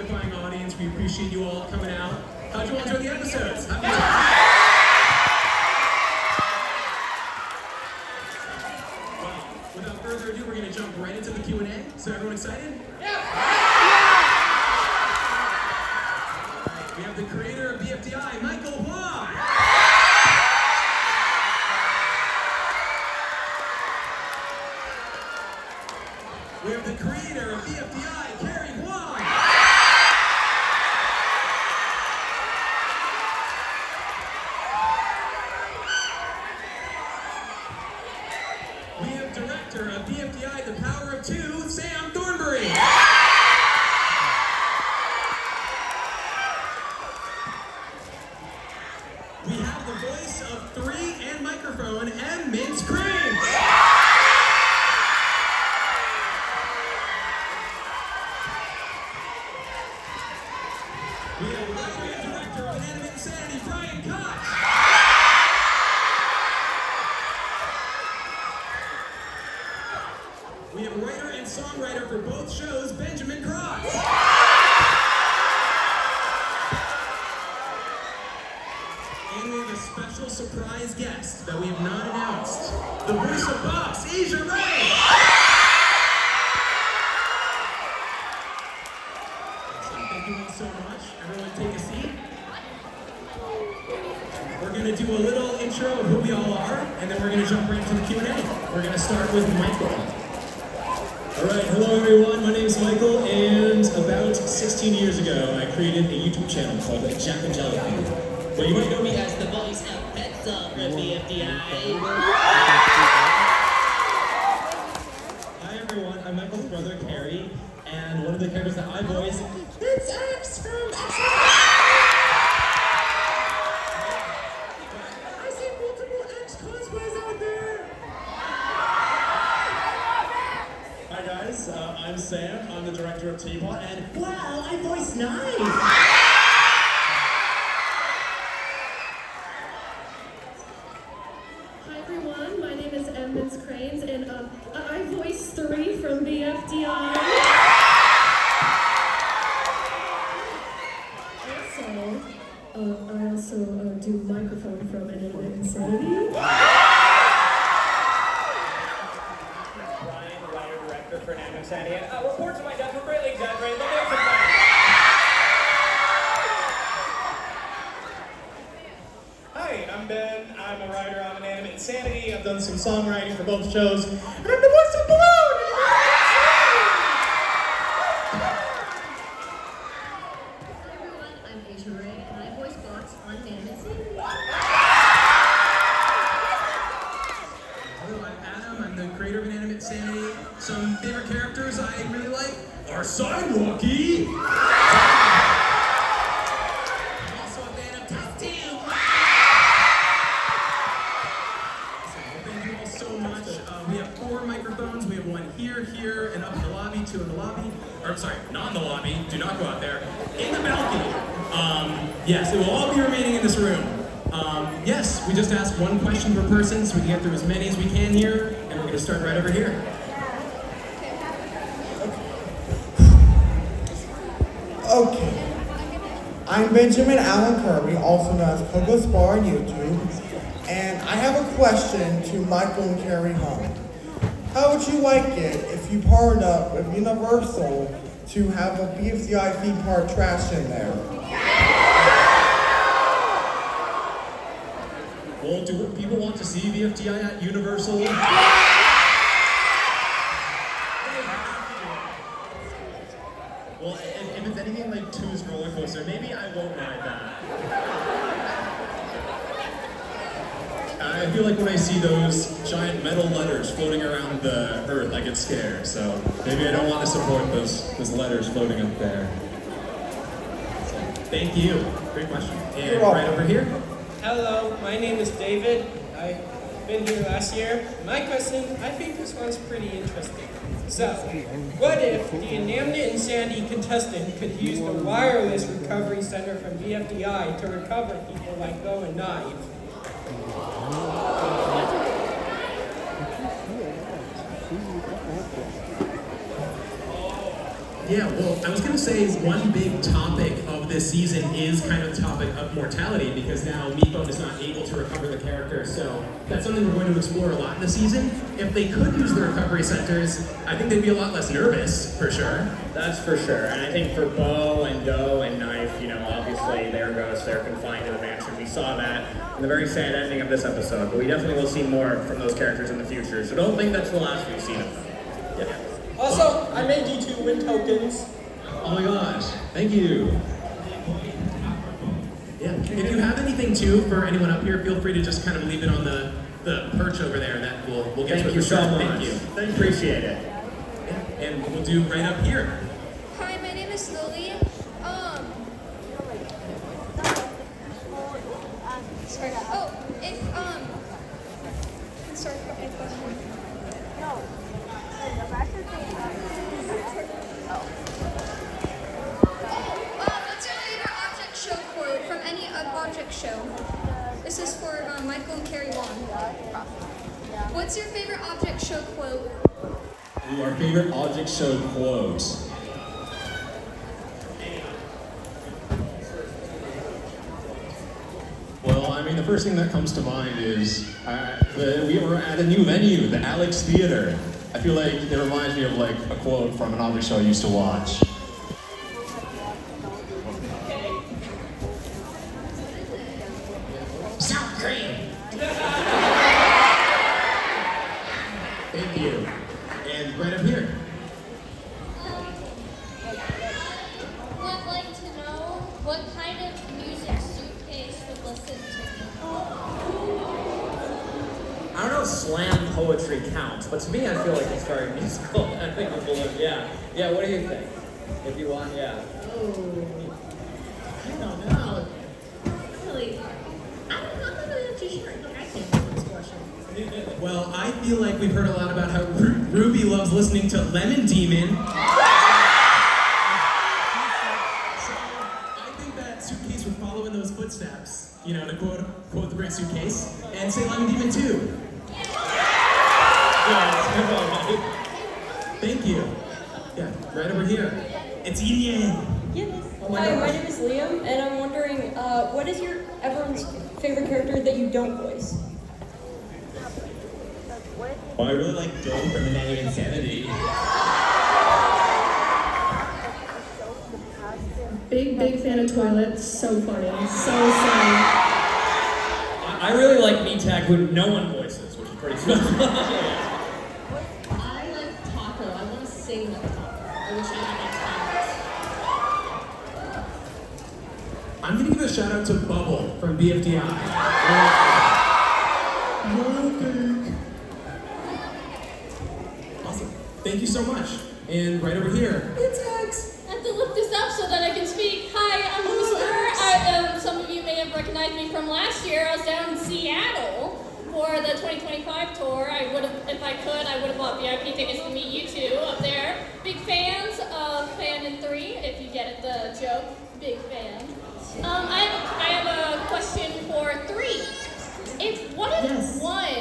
electrifying audience. We appreciate you all coming out. How'd you all enjoy the episodes? Well, without further ado, we're going to jump right into the Q&A. So everyone excited? Yeah! We have the creator of BFDI, Michael Huang. We have the creator of BFDI, Carrie Huang. We have director of BFDI, The Power of Two, Sam Thornbury. We have the voice of 3 and microphone, and Mince Cranes. We have writer and director of Inanimate Insanity, Brian Koch. We have writer and songwriter for both shows, Benjamin Cross. And we have a special surprise guest that we have not announced. The voice of Box, Asia Ray. Thank you all so much. Everyone take a seat. We're going to do a little intro of who we all are, and then we're going to jump right into the Q&A. We're going to start with Michael. All right, hello everyone. My name is Michael, and about 16 years ago, I created a YouTube channel called Jack and Jellybean. Well, you might know me as the voice of Pencil from BFDI. Hi everyone, I'm Michael's brother, Carrie, and one of the characters that I voice, it's X from X. I see multiple X cosplays out there. Hi guys, I'm Sam, I'm the director of Tpot, and wow, I voice Knife. And I voice 3 from BFDI. I also do microphone from Inanimate Insanity. Ryan, writer, director for Inanimate Insanity. Reports of my death were greatly exaggerated, but there's some facts. Hi, I'm Ben. I'm a writer on Inanimate Insanity. I've done some songwriting for both shows. And I'm the voice of Balloon! Hi everyone, I'm Asia Ray, and I voice Box on Inanimate Insanity. Hello, I'm Adam. I'm the creator of Inanimate Insanity. Some favorite characters I really like are Sidewalkie. I'm also a fan of Test Tube. Thank you all so much. We have 4 microphones. We have one here, here, and up in the lobby, 2 in the lobby. Or, I'm sorry, not in the lobby. Do not go out there. In the balcony. Yes, it will all be remaining in this room. Yes, we just asked one question per person so we can get through as many as we can here. And we're going to start right over here. Okay. I'm Benjamin Allen Kirby, also known as Coco Spar on YouTube. And I have a question to Michael and Carrie Huang. How would you like it if you partnered up with Universal to have a BFDI theme park attraction there? Well, do people want to see BFDI at Universal? Well, if it's anything like 2's roller coaster, maybe I won't ride that. I feel like when I see those giant metal letters floating around the earth, I get scared. So maybe I don't want to support those letters floating up there. So, thank you. Great question. And right over here. Hello, my name is David. I've been here last year. My question, I think this one's pretty interesting. So, what if the Inanimate Insanity contestant could use the wireless recovery center from BFDI to recover people like Bo and Knife? Yeah, well, I was going to say one big topic of this season is kind of the topic of mortality because now Meatbone is not able to recover the character, so that's something we're going to explore a lot in the season. If they could use the recovery centers, I think they'd be a lot less nervous, for sure. That's for sure. And I think for Bo and Doe and Knife, you know, obviously there goes, they're confined to the mansion. We saw that in the very sad ending of this episode, but we definitely will see more from those characters in the future, so don't think that's the last we've seen of them. Yeah. Also, I made you 2 win tokens. Oh my gosh, thank you. Yeah, if you have anything too for anyone up here, feel free to just kind of leave it on the perch over there, and that we'll get Thank to it you for so sure. much. Thank you. Appreciate it. Yeah, and we'll do right up here. Hi, my name is Lily. Sorry. Oh, if sorry for my question. What's your favorite object show quote from any object show? This is for Michael and Carrie Wong. What's your favorite object show quote? Ooh, our favorite object show quote. Well, I mean, the first thing that comes to mind is we were at a new venue, the Alex Theater. I feel like it reminds me of like a quote from an object show I used to watch. Sound great. Thank you. And right up here. Would like to know what kind of music Suitcase would listen to. I don't know if slam poetry counts, but to me I feel like it's very musical. I think it will, yeah. Yeah, what do you think? If you want, yeah. I don't know. Really, I'm not really too sure. Look, I can't answer this question. Well, I feel like we've heard a lot about how Ruby loves listening to Lemon Demon. So I think that Suitcase would follow in those footsteps, you know, to quote the great Suitcase, and say Lemon Demon too. Thank you. Yeah, right over here. It's Yin Yang. Yes. Oh my Hi, gosh. my name is Liam, and I'm wondering, what is everyone's favorite character that you don't voice? Well, I really like Doe from the Man of Insanity. Big fan of toilets. So funny. So funny. I really like Meatag, who no one voices, which is pretty cool. I like Taco. I want to sing like Taco. I wish I had my talents. I'm gonna give a shout out to Bubble from BFDI. Awesome. Thank you so much. And right over here. It's X. I have to look this up so that I can speak. Hi, I'm Whisper. Some of you may have recognized me from last year. I was down in Seattle for the 2025 tour. I would have, if I could, I would have bought VIP tickets to meet you two up there. Big fans of Fan in 3, if you get it, the joke. Big fan. I have a question for 3. What if Yes. 1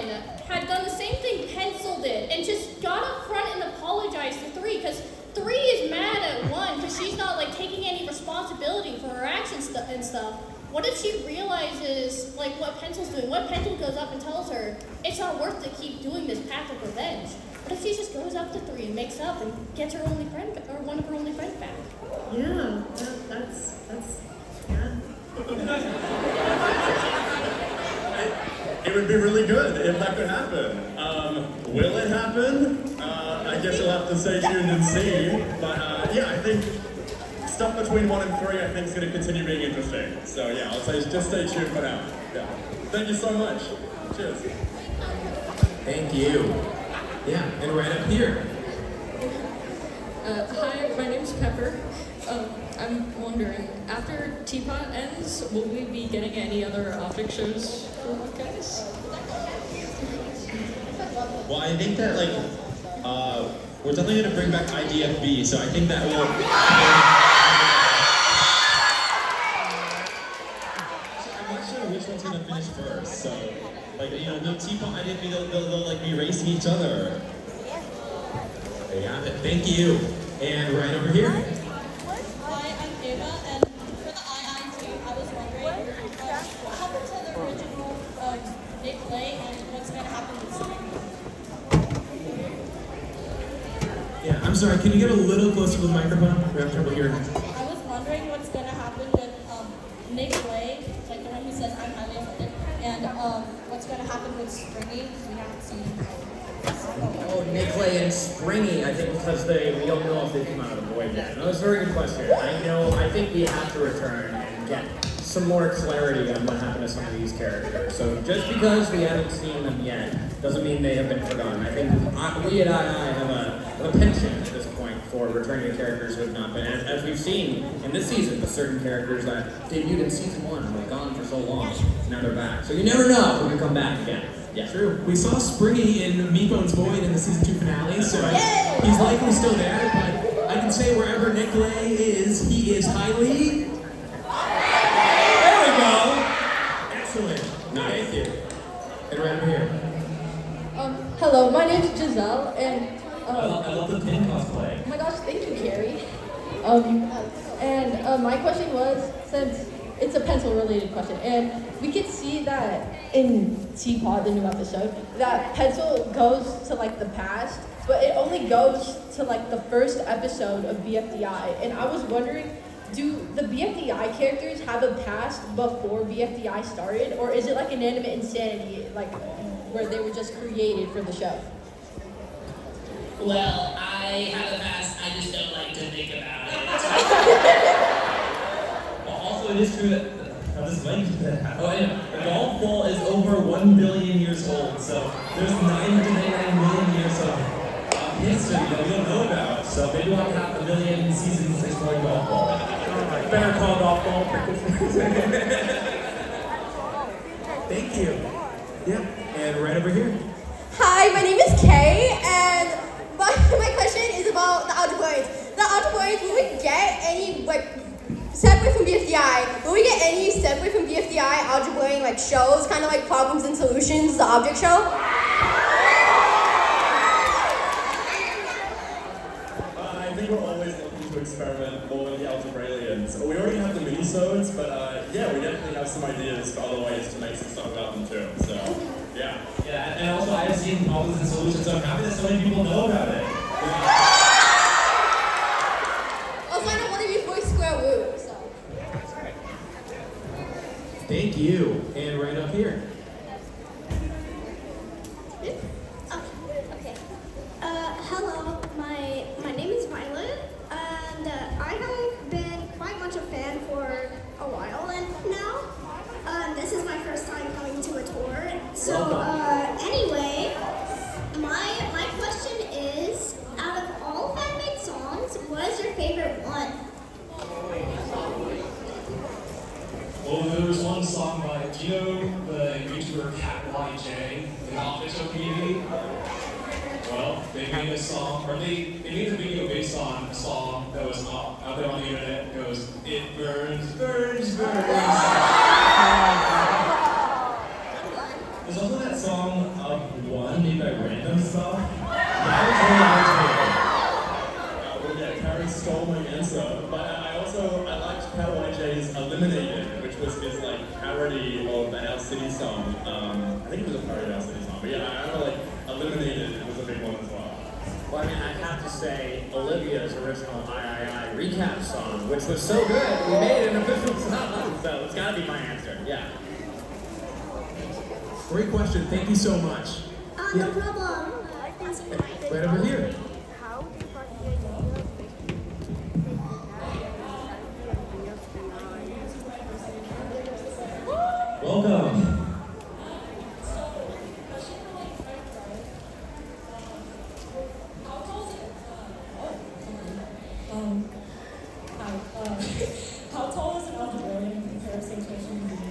had done the same thing Pencil did and just got up front and apologized to 3? Because 3 is mad at 1 because she's not like taking any responsibility for her actions and stuff. What if she realizes like what Pencil's doing? What Pencil goes up and tells her it's not worth to keep doing this path of revenge? What if she just goes up to 3 and makes up and gets her only friend or one of her only friends back? Yeah, that's yeah. It would be really good if that could happen. Will it happen? I guess you'll have to stay tuned and see. But yeah, I think stuff between 1 and 3 I think is going to continue being interesting. So yeah, I'll say just stay tuned for now. Yeah. Thank you so much. Cheers. Thank you. Yeah, and right up here. Hi, my name's Pepper. I'm wondering, after Teapot ends, will we be getting any other object shows for you guys? Well, I think that like we're definitely gonna bring back IDFB, so I think that will. I'm not sure which one's gonna finish first. So, like you know, no Teapot IDFB, they'll like be racing each other. Yeah, thank you. And right over here. Hi, I'm Ava, and for the II, I was wondering what happened to the original Nick Lay and what's going to happen with Spring? Yeah, I'm sorry, can you get a little closer to the microphone? We have trouble hearing. I was wondering what's going to happen with Nick Lay, like the one who says I'm highly offended, and what's going to happen with Springy. We haven't seen him. Oh, Nicolay and Springy, I think because we don't know if they come out of the void yet. No, that's a very good question. I think we have to return and get some more clarity on what happened to some of these characters. So just because we haven't seen them yet doesn't mean they have been forgotten. I think we at II have a penchant at this point for returning to characters who have not been, as we've seen in this season, with certain characters that debuted in season 1 and were gone for so long, now they're back. So you never know who can come back again. Yeah. True. We saw Springy in Meepone's Void in the season 2 finale, so he's likely still there, but I can say wherever Nick Lay is, he is highly... There we go! Excellent. Nice. Thank you. And right over here. Hello, my name's Giselle, and I love the pin cosplay. oh my gosh, thank you, Carrie. My question was, since it's a pencil-related question, and we could see that in Tpot, the new episode, that pencil goes to like the past, but it only goes to like the first episode of BFDI. And I was wondering, do the BFDI characters have a past before BFDI started, or is it like inanimate insanity, like where they were just created for the show? Well, I have a past, I just don't like to think about it. Also, it is true that this language that happened. Oh yeah, the golf ball is over 1 billion years old, so there's 999 million years of history that we don't know about. So maybe we'll have 500 million seasons exploring golf ball. Better call golf ball. Thank you. Yeah, and right over here. Hi, my name is Kay, and my question is about the Outer Voids. The Outer Voids, will we get any, separate from BFDI, will we get any separate from BFDI algebraic shows, kind of like Problems and Solutions, the object show? I think we're always looking to experiment more with the algebrailians. We already have the mini-sodes, but yeah, we definitely have some ideas for other ways to make some stuff about them too. So, yeah. Yeah, and also I've seen Problems and Solutions, so I'm happy that so many people know about it. Also, I don't want to be voice square woo, so. Thank you. And right up here. Okay. Hello. My name is Violet, and I have been quite much a fan for a while and now. This is my first time coming to a tour. So anyway, my question is, out of all fan-made songs, what is your favorite one? Well, there was one song by, do you know the YouTuber Cat YJ in the official community? Well, they made a song, or they made a video based on a song that was out there on the internet. It goes, it burns, burns, burns. There's also that song of One made by Random Stuff. Yeah, Karen stole my answer. But I liked Cat YJ's Eliminated, which was his parody of an Our City song. I think it was a parody of Our City song. But yeah, I remember Eliminated was a big one as well. Well, I mean, I have to say, Olivia's original III recap song, which was so good, we made an official song. So it's gotta be my answer, yeah. Great question. Thank you so much. No problem. Right over here. Welcome. How tall is an algebraic in comparison to a human being?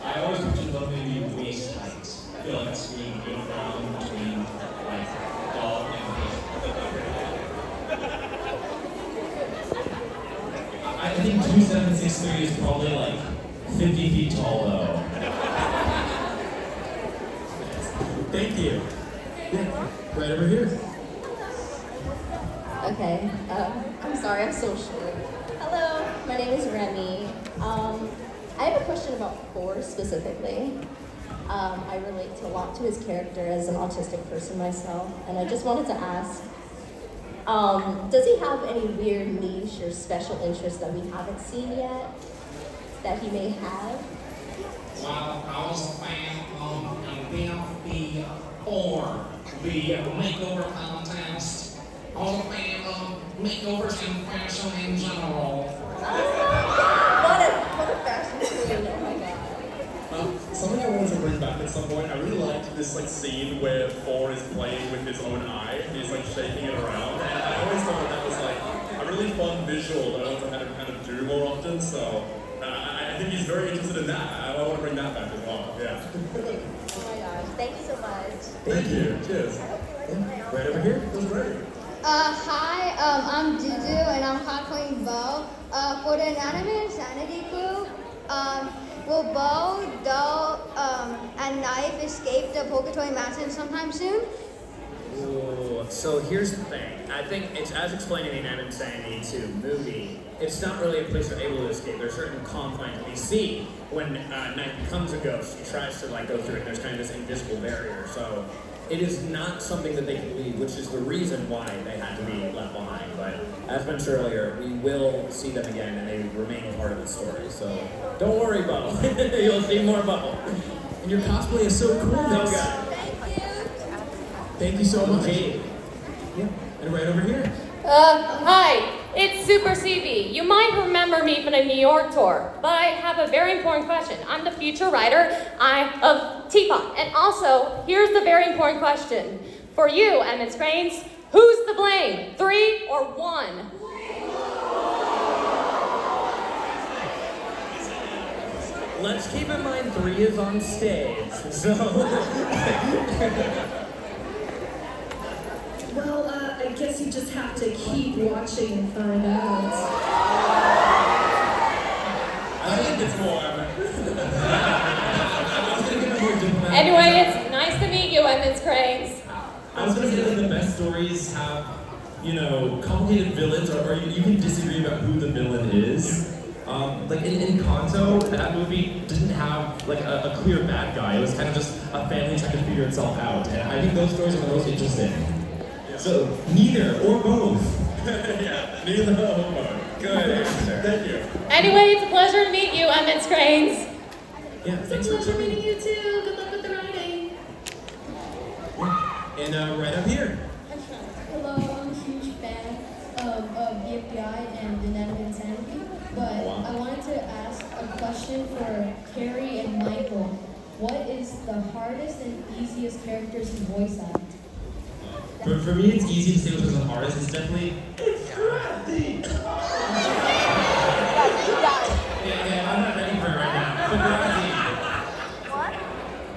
I always pictured them maybe waist height. I feel like that's really good ground between dog and I think 2763 is probably 50 feet tall though. Thank you. Yeah, right over here. Okay. I'm sorry, I'm so short. Hello, my name is Remy. I have a question about Thor specifically. I relate a lot to his character as an autistic person myself, and I just wanted to ask, does he have any weird niche or special interests that we haven't seen yet that he may have? Well, I was a fan of BFDI IV, the makeover contest. I was a fan of makeovers and fashion in general. What a fashion queen, oh my god. Something I wanted to bring back at some point, I really liked this scene where Thor is playing with his own eye, and he's shaking it around, and I always thought that was a really fun visual that I want to kind of do more often, so I think he's very interested in that. I want to bring that back as well, yeah. Oh my gosh, thank you so much. Thank you, cheers. Right over here, that was great. Hi, I'm Juju and I'm playing Bo. For the Anime Insanity crew, will Bo, Do, and Knife escape the Purgatory Mountain sometime soon? Ooh, so here's the thing. I think it's as explained in the Anime Insanity II movie, it's not really a place they're able to escape. There's certain confines we see when Knife becomes a ghost. He tries to go through it, and there's kind of this invisible barrier. So it is not something that they can leave, which is the reason why they had to be left behind. But as mentioned earlier, we will see them again, and they remain part of the story. So don't worry, Bo. You'll see more Bo. And your cosplay is so cool. Thank you. Thank you so much. Yeah. And right over here. Hi, it's Super CB. You might remember me from the New York tour, but I have a very important question. I'm the future writer of Teapot. And also, here's the very important question. For you, Emmett Sprains, who's to blame? 3 or 1? Let's keep in mind 3 is on stage, so... Well, I guess you just have to keep watching and find out. I think it's more. Anyway, it's nice to meet you, Emmett Sprains. I was going to say the best stories have, complicated villains, or you can disagree about who the villain is. In Kanto, that movie didn't have a clear bad guy. It was kind of just a family trying to figure itself out, and I think those stories are the most interesting. So neither or both. Yeah, neither or both. Good answer. Thank you. Anyway, it's a pleasure to meet you, Emmett Sprains. Yeah, It's a thanks for pleasure coming. meeting you too. Good luck with the writing. And right up here. Hello, I'm a huge fan of BFDI and the Anime Insanity, but I wanted to ask a question for Carrie and Michael. What is the hardest and easiest characters to voice act? For me, it's easy to say which was the hardest. It's definitely. It's Bradley! Yeah, I'm not ready for it right now. But Bradley. What?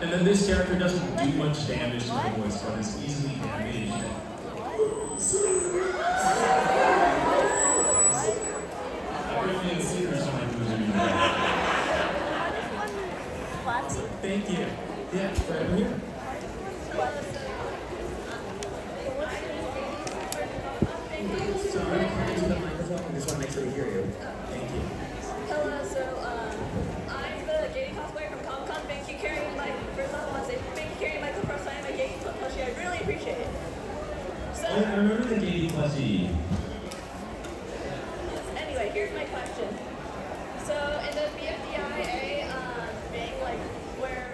And then this character doesn't do much damage to the voice, but it's easily damaged. Everything in Caesar's trying to do Thank you. Yeah, right over here. Sorry, can I do the microphone? I just want to make sure we hear you. Thank you. Hello, so I'm the Gay cosplayer from Comic Con. Thank you, Carrie and Mike. First off, I want to say thank you, Carrie and Mike, for the first time at Gay plushie. I really appreciate it. So, I remember the Gay plushie. anyway, here's my question. So, in the BFDIA thing, where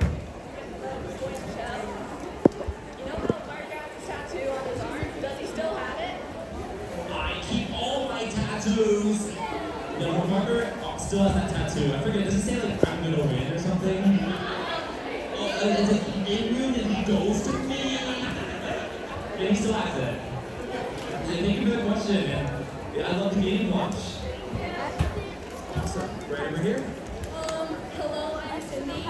was going to show, you know how Mark got his tattoo on his arm? Does he still have it? I keep all my tattoos. No, Margaret still has that tattoo. I forget, does it say I'm gonna win or something? It's immunity goes to me. Yeah, he still has it. Yeah, thank you for the question, man. Yeah, I love the game much. Awesome. Right over here. Hello, I'm Cindy. I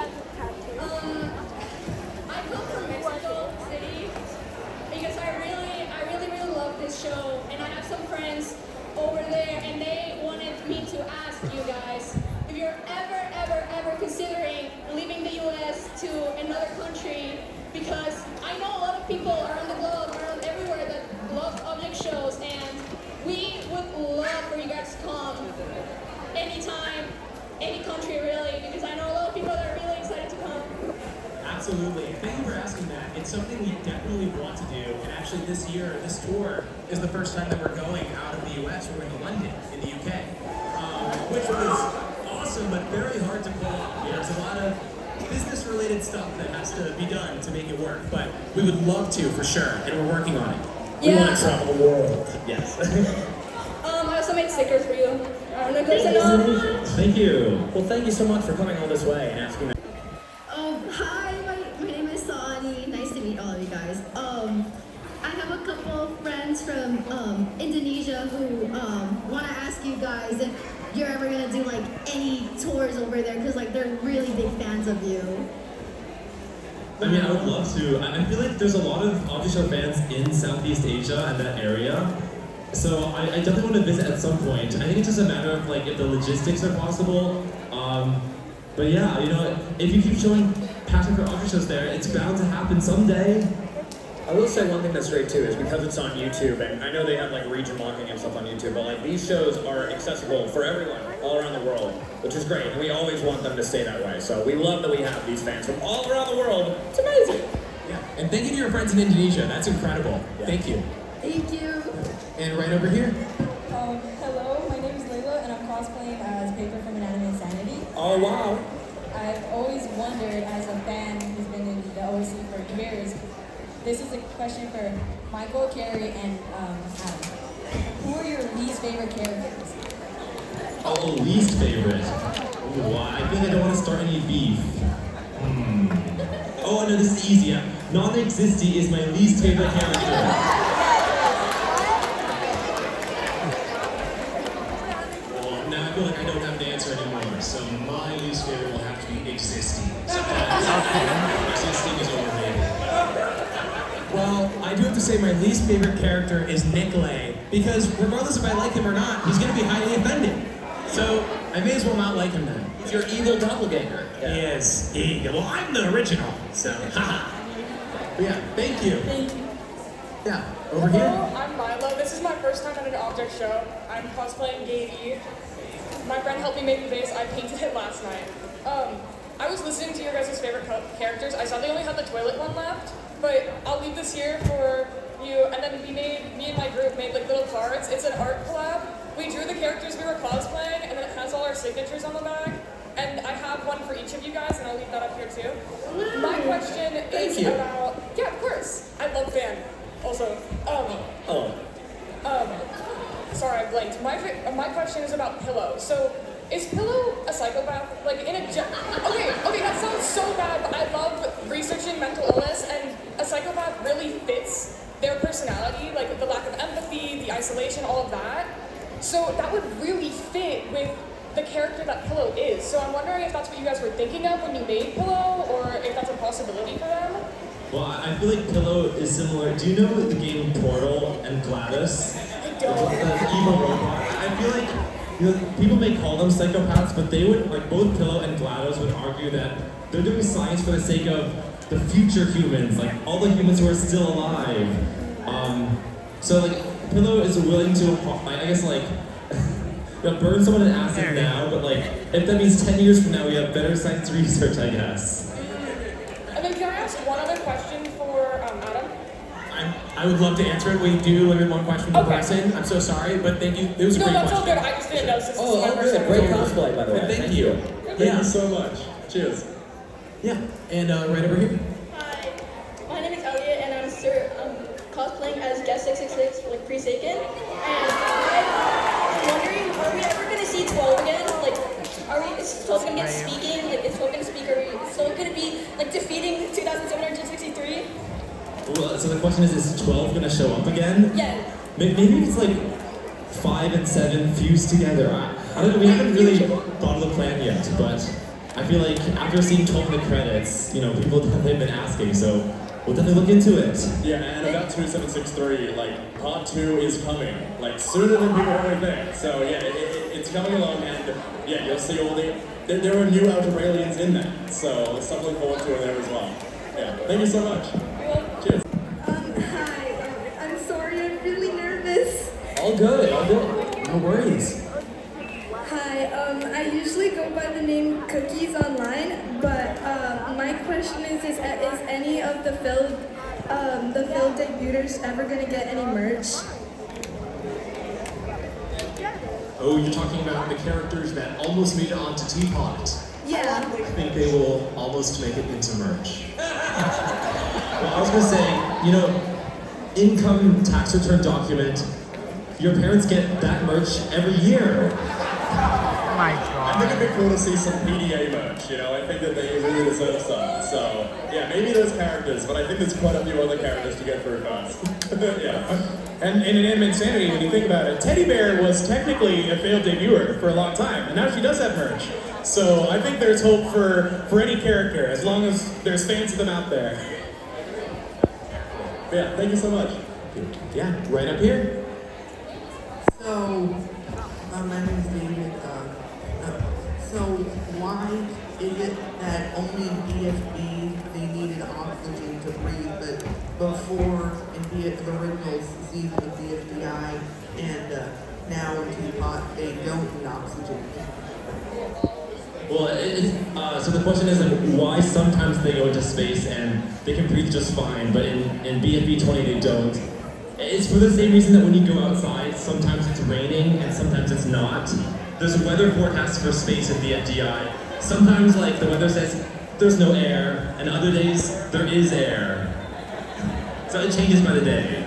come from Mexico City because I really love this show, and I have some friends over there, and they wanted me to ask you guys if you're ever considering leaving the U.S. to another country, because I know a lot of people around the globe, around everywhere, that love object shows, and any country really, because I know a lot of people that are really excited to come. Absolutely. Thank you for asking that. It's something we definitely want to do. And actually this year, this tour is the first time that we're going out of the US. We're going to London in the UK, which was awesome, but very hard to pull off. There's a lot of business-related stuff that has to be done to make it work, but we would love to for sure, and we're working on it. We want to travel the world. Yes. I also made stickers for you. I don't know if there's enough. Thank you. Well, thank you so much for coming all this way and asking that. Hi, my name is Sani. Nice to meet all of you guys. I have a couple of friends from Indonesia who want to ask you guys if you're ever gonna do like any tours over there, because like they're really big fans of you. I mean, I would love to. I feel like there's a lot of official fans in Southeast Asia and that area. So I definitely want to visit at some point. I think it's just a matter of like if the logistics are possible. But yeah, you know, if you keep showing passion for office shows there, it's bound to happen someday. I will say one thing that's great too is because it's on YouTube, and I know they have like region locking and stuff on YouTube, but like these shows are accessible for everyone all around the world, which is great, and we always want them to stay that way. So we love that we have these fans from all around the world. It's amazing. Yeah, and thank you to your friends in Indonesia. That's incredible. Yeah. Thank you. Thank you. And right over here. Hello, my name is Layla, and I'm cosplaying as Paper from Anatomy Insanity. Oh wow. I've always wondered, as a fan who's been in the OC for years, this is a question for Michael, Carrie, and Adam. Who are your least favorite characters? Oh, least favorite. Ooh, I think I don't want to start any beef. Oh no, this is easy. Non-existy is my least favorite character. I feel like I don't have an answer anymore, so my least favorite will have to be existing. Existing is overrated. Well, I do have to say my least favorite character is Nikolay, because regardless if I like him or not, he's going to be highly offended. So I may as well not like him then. He's your evil doppelganger. Yeah. He is. Well, I'm the original, so haha. But yeah, thank you. Thank you. Yeah, over here. I'm Milo. This is my first time at an object show. I'm cosplaying Gaby. My friend helped me make the vase. I painted it last night. I was listening to your guys' favorite characters. I saw they only had the toilet one left, but I'll leave this here for you. And then me and my group made like little cards. It's an art collab. We drew the characters we were cosplaying, and then it has all our signatures on the back. And I have one for each of you guys, and I'll leave that up here too. My question is about, yeah, of course. I love fan. Also, sorry, I blanked. My question is about Pillow. So, is Pillow a psychopath? Like, okay, that sounds so bad, but I love researching mental illness, and a psychopath really fits their personality, like the lack of empathy, the isolation, all of that. So that would really fit with the character that Pillow is. So I'm wondering if that's what you guys were thinking of when you made Pillow, or if that's a possibility for them? Well, I feel like Pillow is similar. Do you know the game Portal and Gladys? I don't. The evil robot. I feel like, you know, people may call them psychopaths, but they would, like both Pillow and Gladys would argue that they're doing science for the sake of the future humans, like all the humans who are still alive. So like Pillow is willing to, I guess like, burn someone in acid now, but like if that means 10 years from now we have better science research, I guess. And then can I ask one other question for Adam? I would love to answer it. We do limit one question per person. I'm so sorry, but thank you. It was a great question. No, that's all good. I just didn't know since this is my first good. time. Great cosplay, by the way. Thank you. Thank you so much. Cheers. Yeah, and right over here. Hi, my name is Elliot, and I'm cosplaying as Guest 666, like Pre-Saken. And I'm wondering, are we ever going to see 12 again? Like, is 12 going to get speaking? Like, is 12 going to speak? Are we still going to be, like, defeating 2,763? Well, so the question is 12 gonna show up again? Yeah. Maybe it's like 5 and 7 fused together. I don't know, we haven't really thought of the plan yet, but I feel like after seeing 12 in the credits, you know, people have been asking, so we'll definitely look into it. Yeah, and about 2763, like, Part 2 is coming, like, sooner than people already think. So yeah, it's coming along, and yeah, you'll see all there are new outer aliens in that, so let's start looking forward to it there as well. Yeah, thank you so much. Cheers. Hi, I'm sorry, I'm really nervous. All good, all good. No worries. Hi, I usually go by the name Cookies online, but my question is any of the Phil debuters ever gonna get any merch? Oh, you're talking about the characters that almost made it onto Teapot. Yeah. I think they will almost make it into merch. Well, I was gonna say, you know, income tax return document, your parents get that merch every year. Oh my god. I think it'd be cool to see some PDA merch, you know? I think that they really deserve some. So, yeah, maybe those characters, but I think there's quite a few other characters to get through first. Yeah. And in Anime Insanity, when you think about it, Teddy Bear was technically a failed debuter for a long time, and now she does have merch. So I think there's hope for any character, as long as there's fans of them out there. Yeah, thank you so much. Yeah, right up here. So, my name is David. So why is it that only in BFB they needed oxygen to breathe, but before in the original season of BFDI and now in Teapot they don't need oxygen? Well, so the question is like, why sometimes they go into space and they can breathe just fine, but in BFB 20 they don't. It's for the same reason that when you go outside, sometimes it's raining and sometimes it's not. There's a weather forecast for space in BFDI. Sometimes like the weather says there's no air, and other days there is air. So it changes by the day.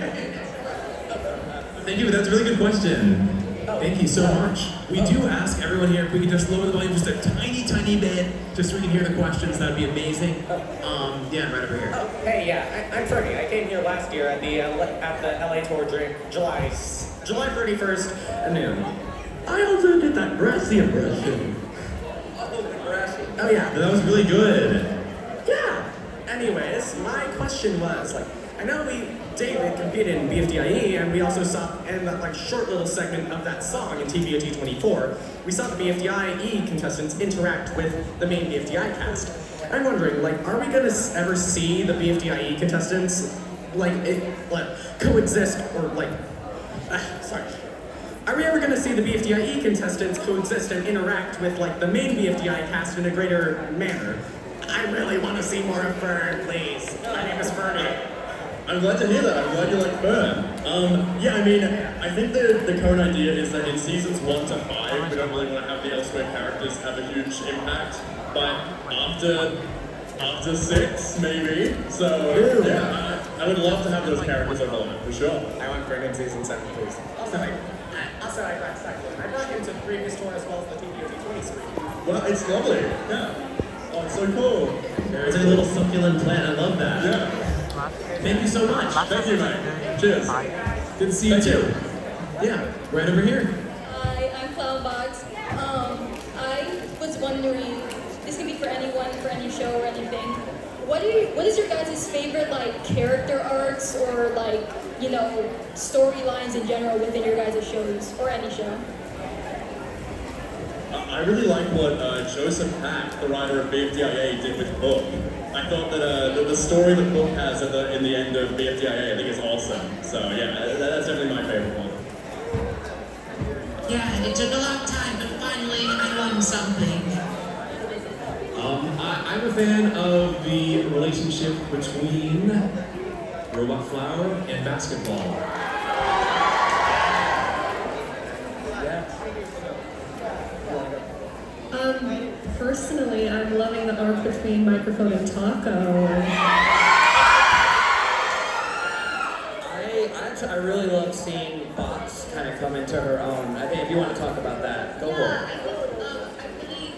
Thank you, that's a really good question. Thank you so much. We do ask everyone here if we could just lower the volume just a tiny, tiny bit, just so we can hear the questions. That'd be amazing. Yeah, right over here. Hey, yeah, I'm Fergie. I came here last year at the LA tour during July 31st at noon. I also did that brassy impression. Oh yeah, that was really good. Yeah. Anyways, my question was like, I know David competed in BFDIE, and we also saw in that like short little segment of that song in tpot 24, we saw the BFDIE contestants interact with the main BFDI cast. I'm wondering, like, are we gonna ever see the BFDIE contestants coexist or Are we ever going to see the BFDIE contestants coexist and interact with like the main BFDI cast in a greater manner? I really want to see more of Fern, please. My name is Fernie. I'm glad to hear that. I'm glad you like Fern. Yeah, I mean, I think the current idea is that in seasons 1 to 5, we don't really want to have the elsewhere characters have a huge impact, but after 6, maybe. So, yeah, I would love to have those characters overlap, for sure. I want Fern in season 7, please. Also, I brought him to the previous tour as well as the tpot 20 screen. Well, it's lovely. Yeah. Oh, it's so cool. There's a little succulent plant. I love that. Yeah. Thank you so much. Thank you, mate. Cheers. Good to see you too. Yeah, right over here. Hi, I'm Clownbox. I was wondering, this can be for anyone, for any show or anything. What is your guys' favorite like character arcs or like, you know, storylines in general within your guys' shows or any show? I really like what Joseph Pack, the writer of BFDIA, did with Hook. I thought that the story that Hook has in the end of BFDIA, I think is awesome. So yeah, that's definitely my favorite one. Yeah, it took a long time, but finally I won something. I'm a fan of the relationship between Robot Flower and basketball. Personally, I'm loving the arc between Microphone and Taco. I really love seeing Box kind of come into her own. I think if you want to talk about that, go for it. I really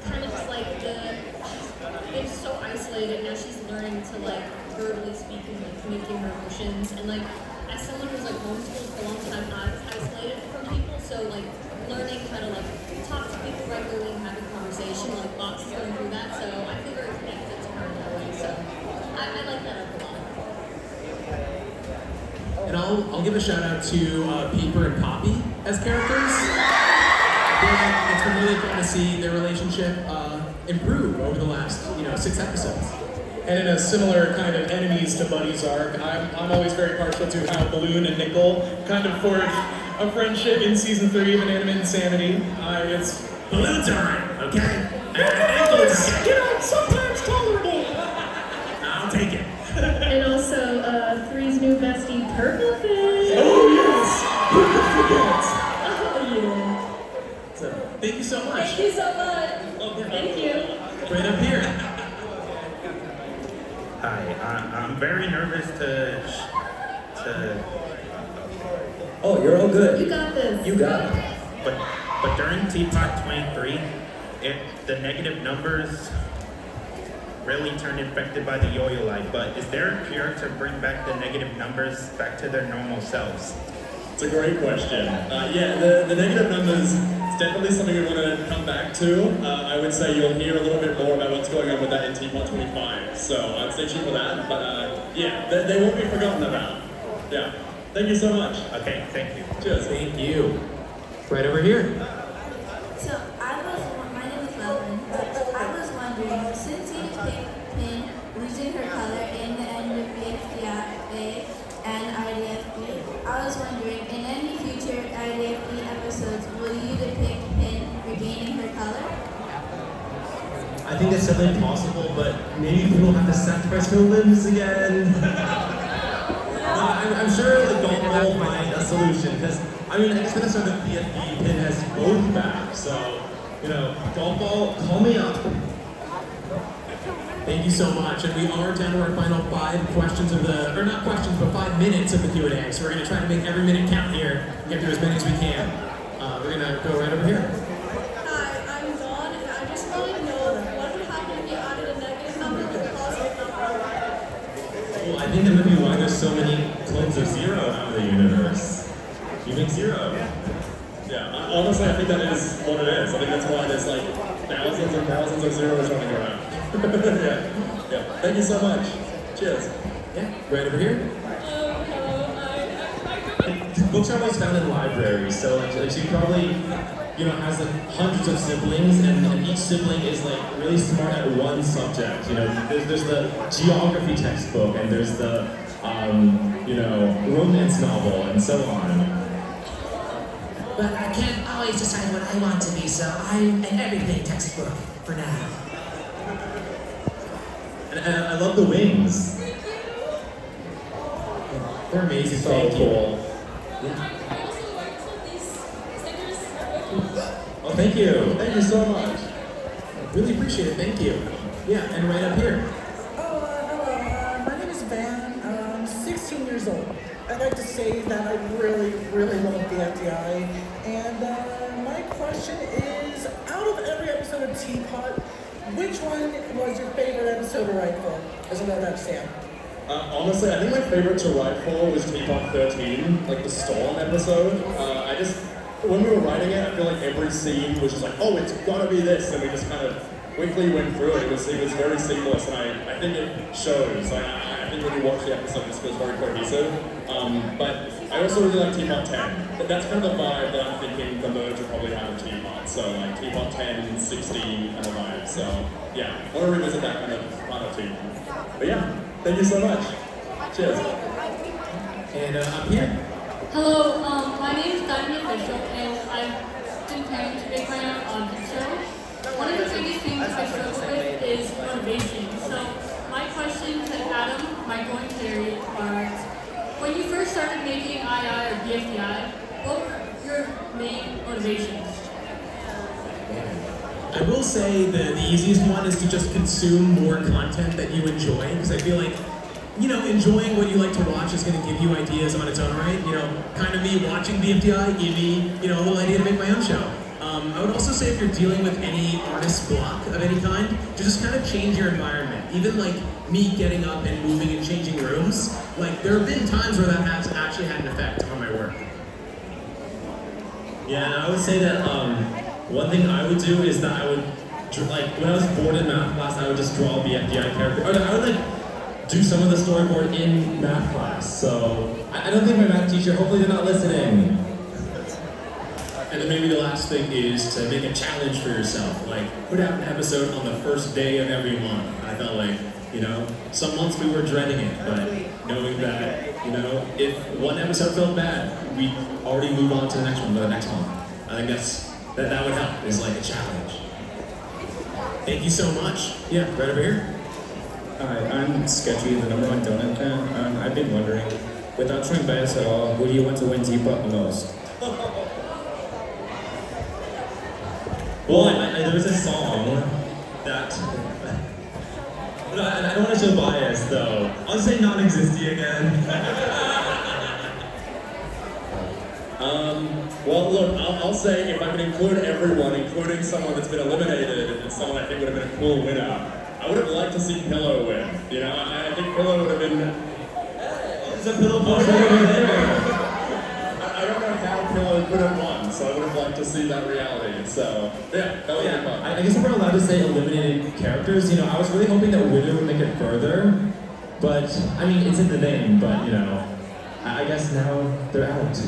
kind of just like she's been so isolated, now she's learning to like verbally speak and like communicate her emotions, and like as someone who's like homeschooled for a long time, I was isolated from people, so like learning how to like talk to people regularly and have a conversation, like Box is going through that, so I feel very connected to her in that way, so I like that a lot. And I'll give a shout out to Peeper and Poppy as characters. I feel like it's been really fun to see their relationship improve over the last 6 episodes. And in a similar kind of enemies to buddies arc, I'm always very partial to how Balloon and Nickel kind of forged a friendship in season 3 of An Anime Insanity. It's balloons are right, okay? Ankles, okay? You know, sometimes tolerable. I'll take it. And also, Three's new bestie, Purple Fish. Oh, yes! Oh, yeah. So, thank you so much. Thank you so much. Thank you. Right up here. Hi, I'm very nervous to. Oh, you're all good. You got this. You got it. But during tpot 23, the negative numbers really turned infected by the yo-yo light. But is there a cure to bring back the negative numbers back to their normal selves? It's a great question. Yeah, the negative numbers, it's definitely something we want to come back to. I would say you'll hear a little bit more about what's going on with that in tpot 25. So I'd stay tuned for that. But yeah, they won't be forgotten about. Yeah. Thank you so much. Okay, thank you. Cheers. Thank you. Right over here. So my name is Melvin. I was wondering, since you picked Pin losing her color in the end of BFDI and IDFB, I was wondering, in any future IDFB episodes, will you depict Pin regaining her color? I think that's definitely possible, but maybe people have to sacrifice her limbs again. I'm sure like Golf Ball will find a solution, because I mean, I guess for the start of BFD, Pin has both back, so, you know, Golf Ball, call me up. Thank you so much, and we are down to our final 5 questions of the, or not questions, but 5 minutes of the Q&A, so we're going to try to make every minute count here, get through as many as we can. We're going to go right over here. Hi, I'm Dawn, and I just want to know what would happen if you added a negative number to the positive number. Well, I think that would be why there's so many clones of Zero out in the universe. You think Zero? Yeah, honestly, I think that is what it is. I think that's why there's like thousands and thousands of zeros running around. Yeah. Thank you so much. Cheers. Yeah, right over here. Books are always found in libraries, so like she probably, you know, has like hundreds of siblings, and each sibling is like really smart at one subject. You know, there's the geography textbook, and there's the, you know, romance novel, and so on. But I can't always decide what I want to be, so I'm an everything textbook for now. And I love the wings. They're amazing. So Thank you. cool. Yeah. Oh, thank you. Thank you so much. Really appreciate it. Thank you. Yeah, and right up here. Hello. My name is Van. I'm 16 years old. I'd like to say that I really, really love BFDI. And my question is, out of every episode of Teapot, which one was your favorite episode to write for? Isn't that Sam? Honestly, I think my favorite to write for was tpot 13, like the Storm episode. When we were writing it, I feel like every scene was just like, oh, it's gotta be this, and we just kind of quickly went through it. It was very seamless, and I think it shows. I think when you watch the episode, it feels very cohesive. But I also really like tpot 10. But that's kind of the vibe that I'm thinking the merge will probably have with tpot. So like tpot 10, 16 kind of vibe. So yeah, I want to revisit that kind of part of too. But yeah, thank you so much. Cheers. And up here. Hello, my name is Diamond Official, and I've been planning to make my own object show. One of the biggest things I struggle with is motivation. So my question to Adam, Michael, and Carrie are, when you first started making II or BFDI, what were your main motivations? I will say the easiest one is to just consume more content that you enjoy, because I feel like, you know, enjoying what you like to watch is going to give you ideas on its own right. You know, kind of me watching BFDI gave me, you know, a little idea to make my own show. I would also say if you're dealing with any artist block of any kind, to just kind of change your environment. Even like me getting up and moving and changing rooms, like there have been times where that has actually had an effect on my work. Yeah, and I would say that one thing I would do is that I would, like, when I was bored in math class, I would just draw a BFDI character. Or I would like do some of the storyboard in math class. So I don't think my math teacher, hopefully they're not listening. And then maybe the last thing is to make a challenge for yourself. Like, put out an episode on the first day of every month. I felt like, you know, some months we were dreading it, but knowing that, you know, if one episode felt bad, we already move on to the next one by the next month. I think that's That would help. Is like a challenge. Thank you so much. Yeah, right over here. Hi, I'm Sketchy, the #1 donut fan. I've been wondering, without trying bias at all, who do you want to win Teapot the most? Well, there was a song that. No, I don't want to show bias though. I'll say non-existy again. Well, look, I'll say if I can include everyone, including someone that's been eliminated, and someone I think would have been a cool winner, I would have liked to see Pillow win. You know, I think Pillow would have been. It's a Pillow over there. I don't know how Pillow could have won, so I would have liked to see that reality. So, yeah, that would be fun. I guess if we're allowed to say eliminated characters, you know, I was really hoping that Wither would make it further, but I mean, it's in the name, but you know, I guess now they're out.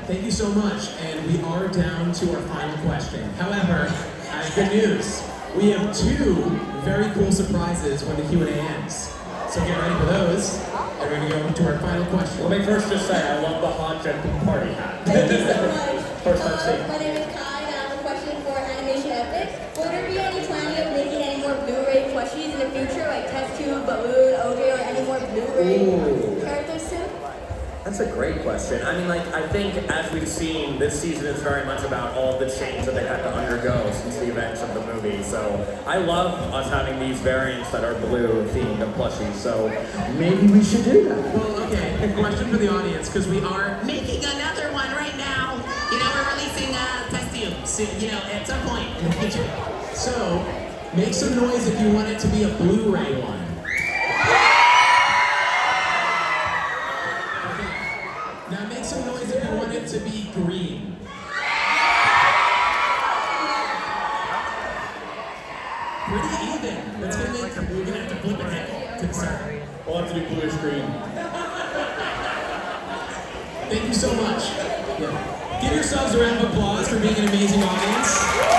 Thank you so much, and we are down to our final question. However, good news. We have 2 very cool surprises when the Q&A ends. So get ready for those. And we're gonna go to our final question. Let me first just say, I love the hot jet party hat. Thank you so much. First I've seen. My name is Kai, and I have a question for Animation Epic. Will there be any planning of making any more Blu-ray plushies in the future, like Test Tube, Balloon, OJ, or any more Blu-ray characters too? That's a great question. I mean, like, I think as we've seen, this season is very much about all the change that they've had to undergo since the events of the movie. So I love us having these variants that are blue themed and plushies. So maybe we should do that. Well, okay, a question for the audience, because we are Making another one right now. You know, we're releasing Test Tube soon, you know, at some point in the future. So, make some noise if you want it to be a Blu-ray one. Okay. Now make some noise if you want it to be green. Pretty even. That's gonna make, we're gonna have to flip it to the side. We'll have to do bluish green. Thank you so much. Yeah. Give yourselves a round of applause for being an amazing audience.